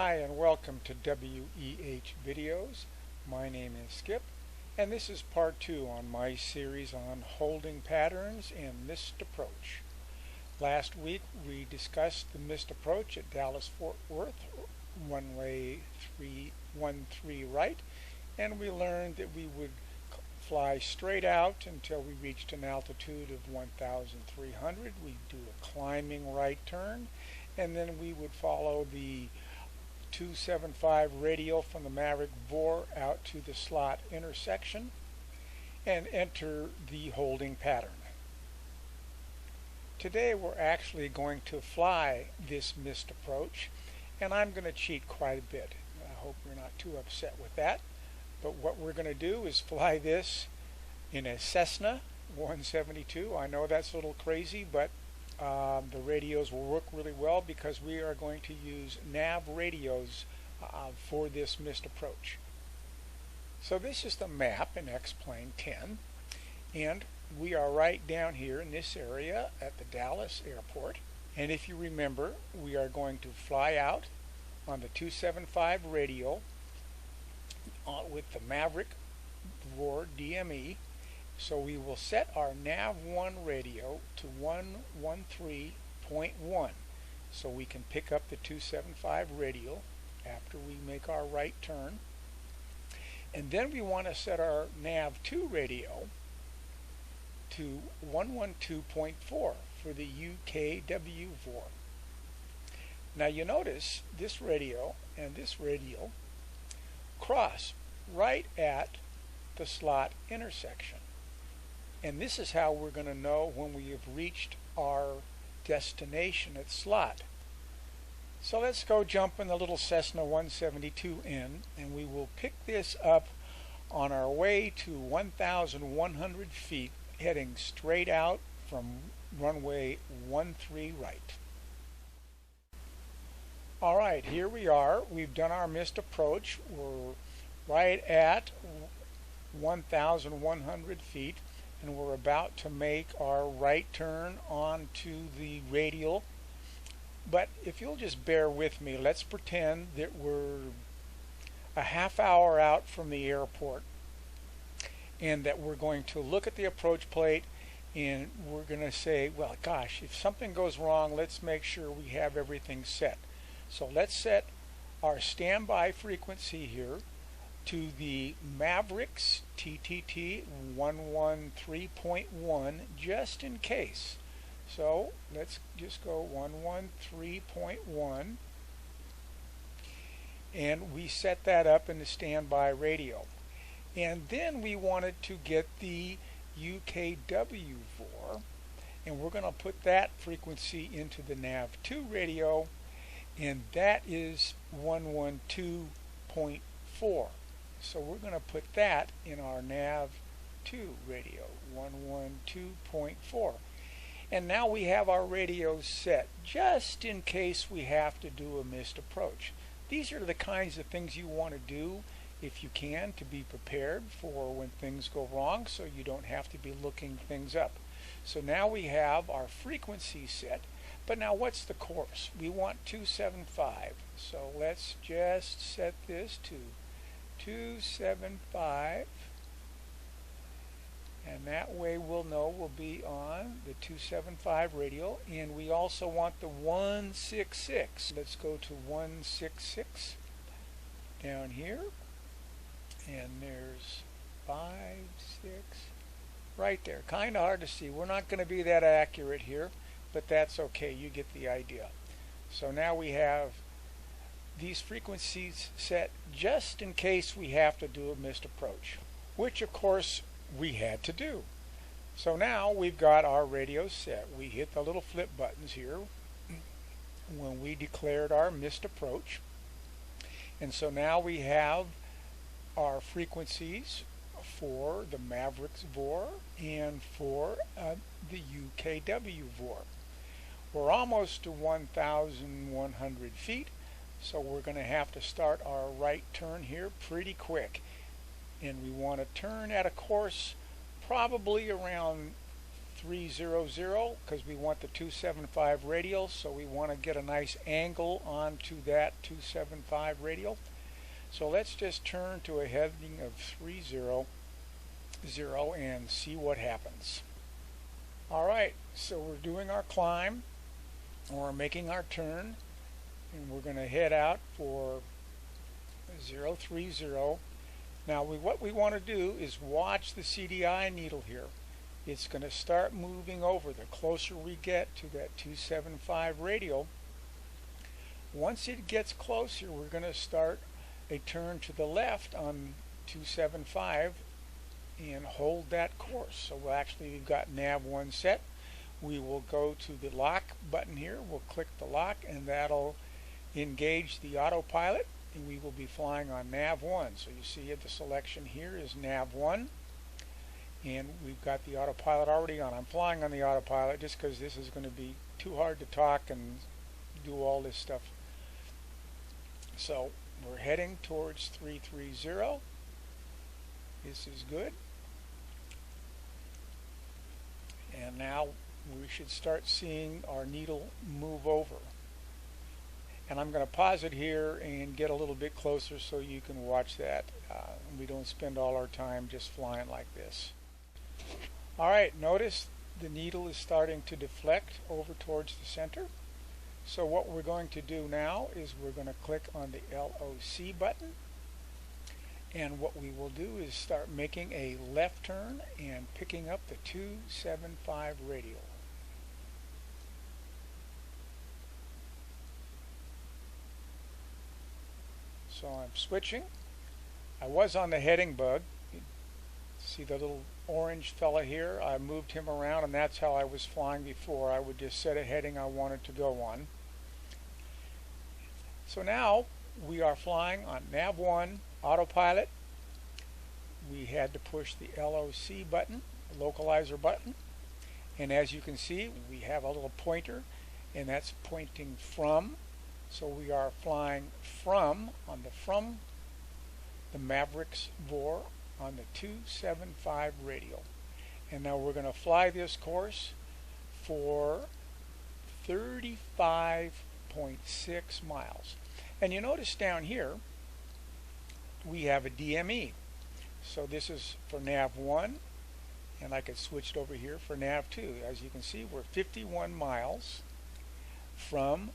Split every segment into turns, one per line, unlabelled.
Hi and welcome to WEH Videos. My name is Skip and this is part 2 on my series on holding patterns and missed approach. Last week we discussed the missed approach at Dallas-Fort Worth, runway 13 right, and we learned that we would fly straight out until we reached an altitude of 1,300. We'd do a climbing right turn and then we would follow the 275 radial from the Maverick bore out to the SLOTT intersection and enter the holding pattern. Today we're actually going to fly this missed approach, and I'm going to cheat quite a bit. I hope you're not too upset with that, but what we're going to do is fly this in a Cessna 172. I know that's a little crazy, but the radios will work really well because we are going to use nav radios for this missed approach. So this is the map in X-Plane 10, and we are right down here in this area at the Dallas airport. And if you remember, we are going to fly out on the 275 radial with the Maverick bore DME. So we will set our nav1 radio to 113.1 so we can pick up the 275 radial after we make our right turn. And then we want to set our nav2 radio to 112.4 for the UKW VOR. Now you notice this radio and this radial cross right at the SLOTT intersection. And this is how we're going to know when we have reached our destination at SLOTT. So let's go jump in the little Cessna 172N, and we will pick this up on our way to 1,100 feet, heading straight out from runway 13 right. Alright, here we are. We've done our missed approach. We're right at 1,100 feet. And we're about to make our right turn onto the radial. But if you'll just bear with me, let's pretend that we're a half hour out from the airport and that we're going to look at the approach plate and we're going to say, well, gosh, if something goes wrong, let's make sure we have everything set. So let's set our standby frequency here to the Mavericks TTT 113.1 just in case. So let's just go 113.1 and we set that up in the standby radio. And then we wanted to get the UKW VOR, and we're going to put that frequency into the nav2 radio, and that is 112.4. So we're going to put that in our nav2 radio, 112.4. And now we have our radios set just in case we have to do a missed approach. These are the kinds of things you want to do if you can to be prepared for when things go wrong, so you don't have to be looking things up. So now we have our frequency set, but now what's the course? We want 275. So let's just set this to 275, and that way we'll know we'll be on the 275 radial. And we also want the 166. Let's go to 166 down here, and there's 5, 6 right there. Kind of hard to see. We're not going to be that accurate here, but that's okay. You get the idea. So now we have these frequencies set just in case we have to do a missed approach, which of course we had to do. So now we've got our radio set. We hit the little flip buttons here when we declared our missed approach, and so now we have our frequencies for the Mavericks VOR and for the UKW VOR. We're almost to 1,100 feet. So we're going to have to start our right turn here pretty quick. And we want to turn at a course probably around 0300 because we want the 275 radial, so we want to get a nice angle onto that 275 radial. So let's just turn to a heading of 300 and see what happens. Alright, so we're doing our climb, we're making our turn, and we're going to head out for 030. Now what we want to do is watch the CDI needle here. It's going to start moving over the closer we get to that 275 radial. Once it gets closer, we're going to start a turn to the left on 275 and hold that course. So we've got nav1 set. We will go to the lock button here. We'll click the lock and that'll engage the autopilot, and we will be flying on nav1. So you see the selection here is nav1, and we've got the autopilot already on. I'm flying on the autopilot just because this is going to be too hard to talk and do all this stuff. So we're heading towards 330. This is good. And now we should start seeing our needle move over. And I'm going to pause it here and get a little bit closer so you can watch that. We don't spend all our time just flying like this. Alright, notice the needle is starting to deflect over towards the center. So what we're going to do now is we're going to click on the LOC button, and what we will do is start making a left turn and picking up the 275 radial. So I'm switching. I was on the heading bug. See the little orange fella here? I moved him around, and that's how I was flying before. I would just set a heading I wanted to go on. So now we are flying on nav1 autopilot. We had to push the LOC button, the localizer button, and as you can see we have a little pointer, and that's pointing from. So we are flying from the Mavericks VOR on the 275 radial. And now we're going to fly this course for 35.6 miles. And you notice down here we have a DME. So this is for nav1, and I could switch it over here for nav2. As you can see, we're 51 miles from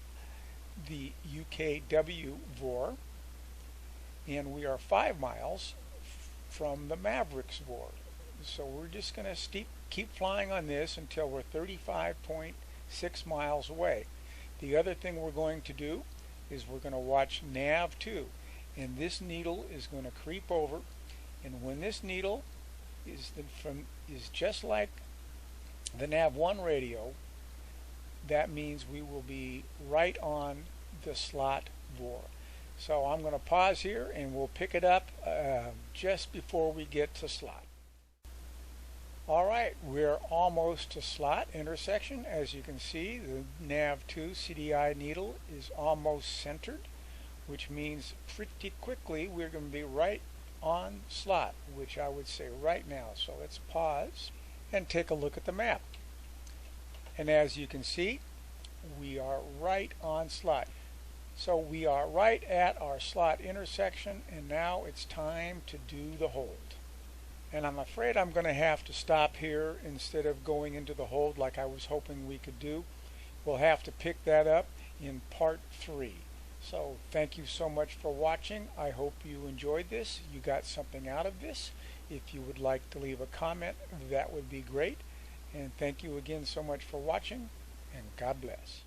the UKW VOR, and we are 5 miles from the Mavericks VOR. So we're just going to keep flying on this until we're 35.6 miles away. The other thing we're going to do is we're going to watch nav2, and this needle is going to creep over, and when this needle is just like the nav1 radio, that means we will be right on the SLOTT VOR. So I'm going to pause here and we'll pick it up just before we get to SLOTT. Alright, we're almost to SLOTT Intersection. As you can see, the nav2 CDI needle is almost centered, which means pretty quickly we're going to be right on SLOTT, which I would say right now. So let's pause and take a look at the map. And as you can see, we are right on SLOTT. So we are right at our SLOTT intersection, and now it's time to do the hold. And I'm afraid I'm going to have to stop here instead of going into the hold like I was hoping we could do. We'll have to pick that up in part 3. So thank you so much for watching. I hope you enjoyed this. You got something out of this. If you would like to leave a comment, that would be great. And thank you again so much for watching, and God bless.